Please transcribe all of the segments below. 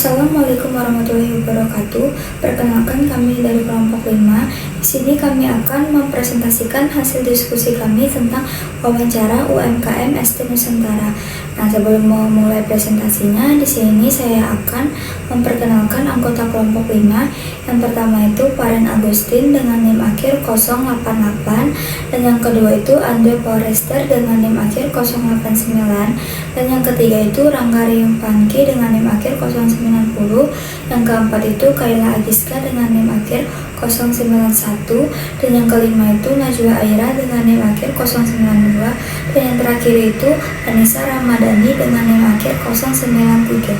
Assalamualaikum warahmatullahi wabarakatuh. Perkenalkan, kami dari kelompok 5. Di sini kami akan mempresentasikan hasil diskusi kami tentang wawancara UMKM ST Nusantara. Nah, sebelum memulai presentasinya, di sini saya akan memperkenalkan anggota kelompok 5. Yang pertama itu Paren Agustin dengan NIM akhir 088, dan yang kedua itu Andre Forester dengan NIM akhir 089, dan yang ketiga itu Rangga Riumpanki dengan NIM akhir 090, yang keempat itu Kayla Agiska dengan NIM akhir 091, dan yang kelima itu Najwa Aira dengan NIM akhir 092, dan yang terakhir itu Anissa Ramadhani dengan NIM akhir 093.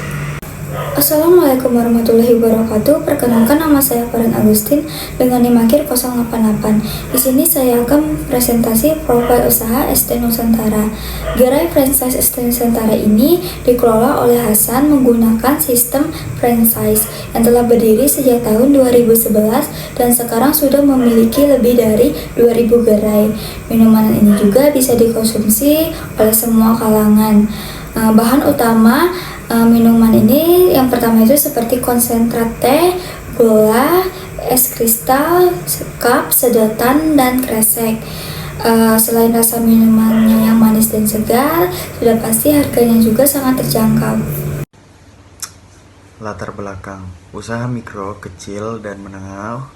Assalamualaikum warahmatullahi wabarakatuh. Perkenalkan, nama saya Paren Agustin dengan NIM akhir 088. Di sini saya akan presentasi profil usaha ST Nusantara. Gerai franchise ST Nusantara ini dikelola oleh Hasan menggunakan sistem franchise yang telah berdiri sejak tahun 2011 dan sekarang sudah memiliki lebih dari 2000 gerai. Minuman ini juga bisa dikonsumsi oleh semua kalangan. Bahan utama minuman ini yang pertama itu seperti konsentrat teh, gula, es kristal, cup, sedotan, dan kresek. Selain rasa minumannya yang manis dan segar, sudah pasti harganya juga sangat terjangkau. Latar belakang usaha mikro, kecil, dan menengah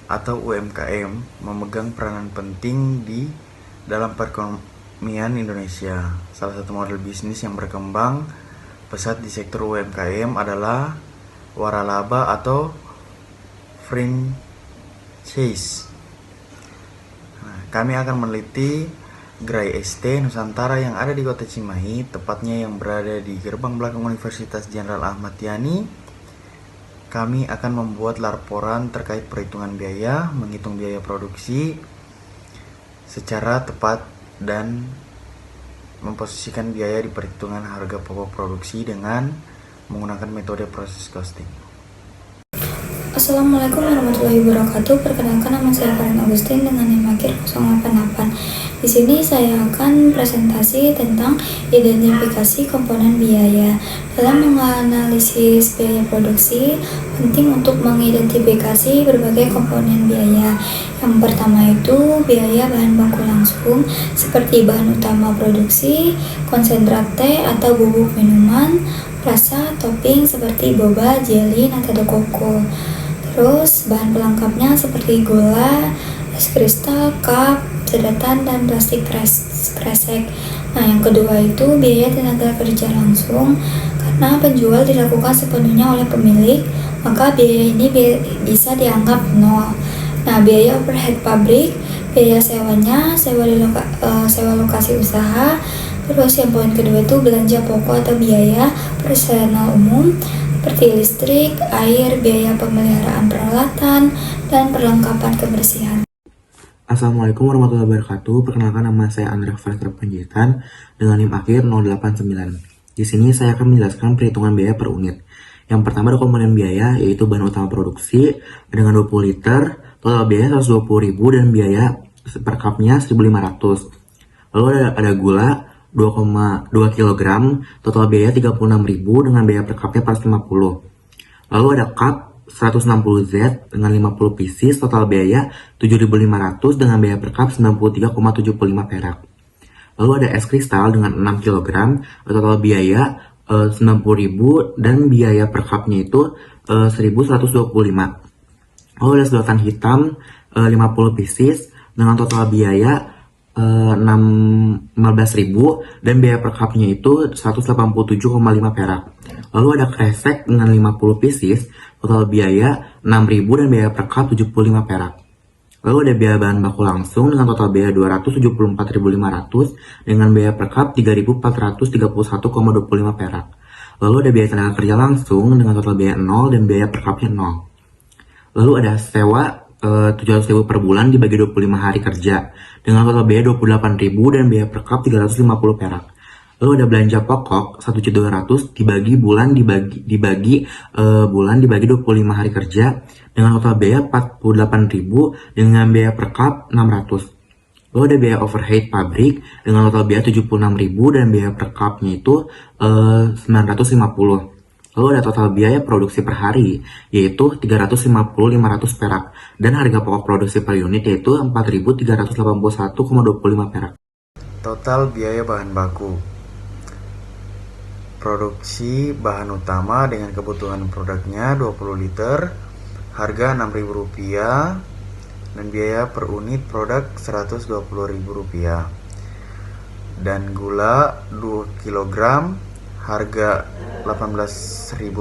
atau UMKM memegang peranan penting di dalam perekonomian Indonesia. Salah satu model bisnis yang berkembang pesat di sektor UMKM adalah waralaba atau franchise. Kami akan meneliti gerai ST Nusantara yang ada di Kota Cimahi, tepatnya yang berada di gerbang belakang Universitas Jenderal Ahmad Yani. Kami akan membuat laporan terkait perhitungan biaya, menghitung biaya produksi secara tepat, dan memposisikan biaya di perhitungan harga pokok produksi dengan menggunakan metode proses costing. Assalamualaikum warahmatullahi wabarakatuh. Perkenalkan, nama saya Paren Agustin dengan NIM akhir 088. Di sini saya akan presentasi tentang identifikasi komponen biaya. Dalam menganalisis biaya produksi, penting untuk mengidentifikasi berbagai komponen biaya. Yang pertama itu biaya bahan baku langsung seperti bahan utama produksi, konsentrat teh atau bubuk minuman, rasa, topping seperti boba, jelly, nata de coco. Terus bahan pelengkapnya seperti gula, es kristal, cup, sedotan, dan plastik kresek. Nah, yang kedua itu biaya tenaga kerja langsung. Karena penjual dilakukan sepenuhnya oleh pemilik, maka biaya ini bisa dianggap nol. Nah, biaya overhead pabrik, biaya sewanya, sewa lokasi usaha. Terus yang poin kedua itu belanja pokok atau biaya personal umum seperti listrik, air, biaya pemeliharaan peralatan, dan perlengkapan kebersihan. Assalamualaikum warahmatullahi wabarakatuh. Perkenalkan, nama saya Andre Forester Panjaitan dengan NIM akhir 089. Di sini saya akan menjelaskan perhitungan biaya per unit. Yang pertama ada komponen biaya, yaitu bahan utama produksi dengan 20 liter, total biaya 120.000 dan biaya per cupnya 1.500. Lalu ada gula 2,2 kg, total biaya 36.000 dengan biaya per cupnya 450. Lalu ada cup 160Z dengan 50 pieces, total biaya 7.500 dengan biaya per cup 93,75 perak. Lalu ada es kristal dengan 6 kg, total biaya 90.000 dan biaya per cupnya itu 1.125. Lalu ada sedotan hitam 50 pieces dengan total biaya 15.000 dan biaya per cupnya itu 187,5 perak. Lalu ada kresek dengan 50 pieces, total biaya 6.000 dan biaya per cup 75 perak. Lalu ada biaya bahan baku langsung dengan total biaya 274.500 dengan biaya per cup 3.431,25 perak. Lalu ada biaya tenaga kerja langsung dengan total biaya 0 dan biaya per cupnya 0. Lalu ada sewa 700.000 per bulan dibagi 25 hari kerja dengan total biaya 28.000 dan biaya per cup 350 perak. Lalu ada belanja pokok 1.200 dibagi bulan dibagi 25 hari kerja dengan total biaya 48.000 dengan biaya per cup 600. Lalu ada biaya overhead pabrik dengan total biaya 76.000 dan biaya per cupnya itu 950. Lalu ada total biaya produksi per hari, yaitu 350.500 perak, dan harga pokok produksi per unit yaitu 4.381,25 perak. Total biaya bahan baku. Produksi bahan utama dengan kebutuhan produknya 20 liter, harga Rp6.000, dan biaya per unit produk Rp120.000. Dan gula 2 kg, harga Rp18.000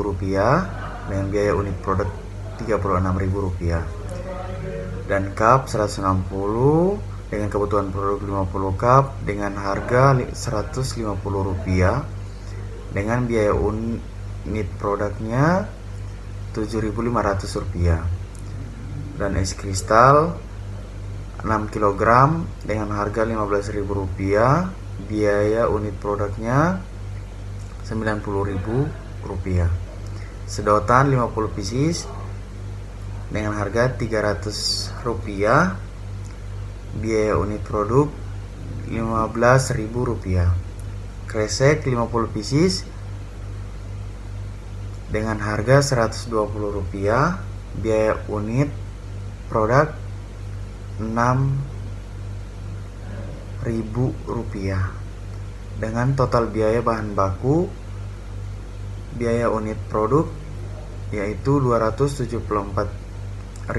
dengan biaya unit produk Rp36.000. Dan cup 160 dengan kebutuhan produk 50 cup dengan harga Rp150 dengan biaya unit produknya Rp7.500. Dan es kristal 6 kg dengan harga Rp15.000, biaya unit produknya Rp90.000. Sedotan 50 pieces dengan harga Rp300, biaya unit produk Rp15.000. Kresek 50 pieces dengan harga Rp120, biaya unit produk Rp6.000. Dengan total biaya bahan baku, biaya unit produk yaitu Rp274.500.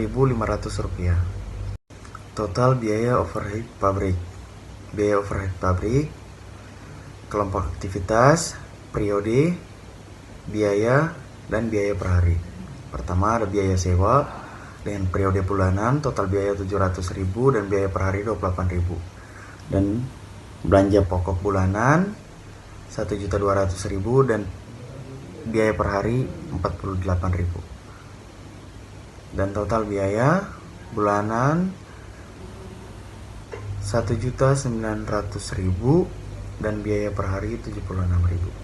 Total biaya overhead pabrik. Biaya overhead pabrik, kelompok aktivitas, periode, biaya, dan biaya per hari. Pertama ada biaya sewa dengan periode bulanan, total biaya Rp700.000 dan biaya per hari Rp28.000. Dan belanja pokok bulanan Rp1.200.000 dan biaya per hari Rp48.000. Dan total biaya bulanan Rp1.900.000 dan biaya per hari Rp76.000.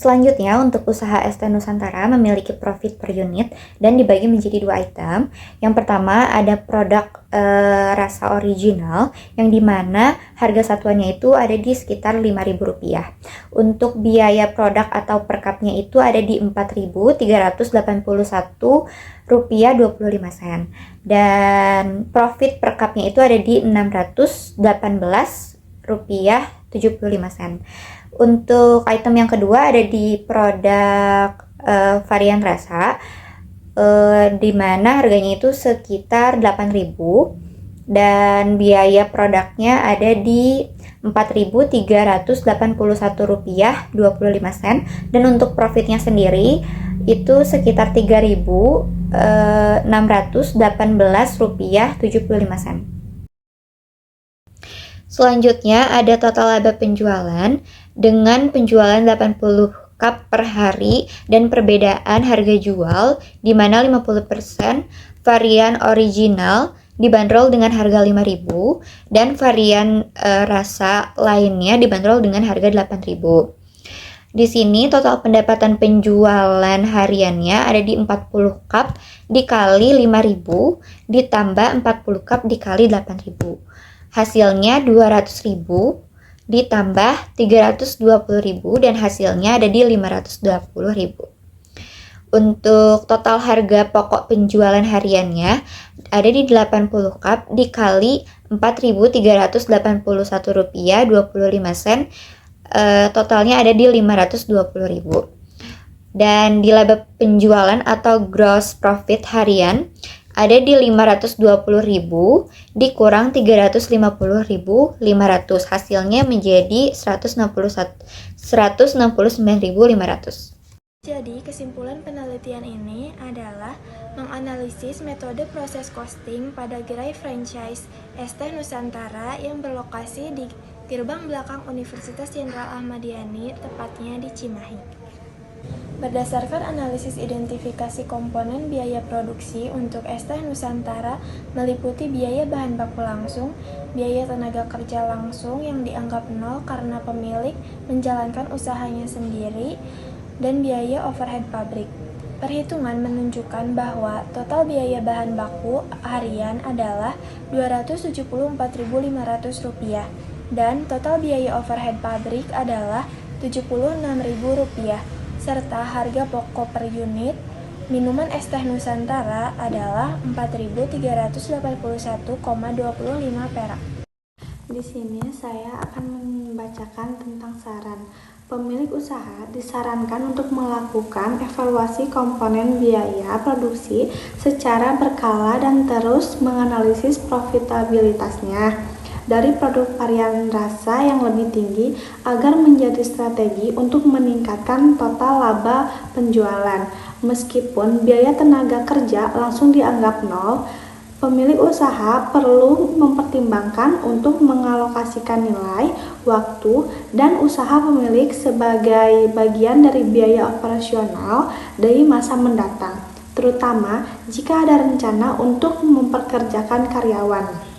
Selanjutnya, untuk usaha ST Nusantara memiliki profit per unit dan dibagi menjadi 2 item. Yang pertama ada produk rasa original yang dimana harga satuannya itu ada di sekitar Rp5.000. Untuk biaya produk atau per cupnya itu ada di Rp4.381.25. Dan profit per cupnya itu ada di Rp618.75. Untuk item yang kedua ada di produk varian rasa, di mana harganya itu sekitar Rp8.000 dan biaya produknya ada di Rp4.381.25. Dan untuk profitnya sendiri itu sekitar Rp3.618.75. Selanjutnya ada total laba penjualan dengan penjualan 80 cup per hari dan perbedaan harga jual di mana 50% varian original dibanderol dengan harga Rp5.000 dan varian rasa lainnya dibanderol dengan harga Rp8.000. Di sini total pendapatan penjualan hariannya ada di 40 cup dikali Rp5.000 ditambah 40 cup dikali Rp8.000. Hasilnya Rp200.000 ditambah Rp320.000 dan hasilnya ada di Rp520.000. Untuk total harga pokok penjualan hariannya ada di 80 cup dikali Rp4.381.25. Totalnya ada di Rp520.000. Dan di laba penjualan atau gross profit harian ada di Rp520.000 dikurang Rp350.500. Hasilnya menjadi Rp169.500. Jadi, kesimpulan penelitian ini adalah menganalisis metode proses costing pada gerai franchise ST Nusantara yang berlokasi di gerbang belakang Universitas Jenderal Ahmad Yani, tepatnya di Cimahi. Berdasarkan analisis identifikasi komponen biaya produksi untuk ST Nusantara meliputi biaya bahan baku langsung, biaya tenaga kerja langsung yang dianggap nol karena pemilik menjalankan usahanya sendiri, dan biaya overhead pabrik. Perhitungan menunjukkan bahwa total biaya bahan baku harian adalah Rp274.500 dan total biaya overhead pabrik adalah Rp76.000, serta harga pokok per unit minuman es teh Nusantara adalah Rp4.381,25 perak. Di sini saya akan membacakan tentang saran. Pemilik usaha disarankan untuk melakukan evaluasi komponen biaya produksi secara berkala dan terus menganalisis profitabilitasnya dari produk varian rasa yang lebih tinggi agar menjadi strategi untuk meningkatkan total laba penjualan. Meskipun biaya tenaga kerja langsung dianggap nol, pemilik usaha perlu mempertimbangkan untuk mengalokasikan nilai, waktu, dan usaha pemilik sebagai bagian dari biaya operasional dari masa mendatang, terutama jika ada rencana untuk memperkerjakan karyawan.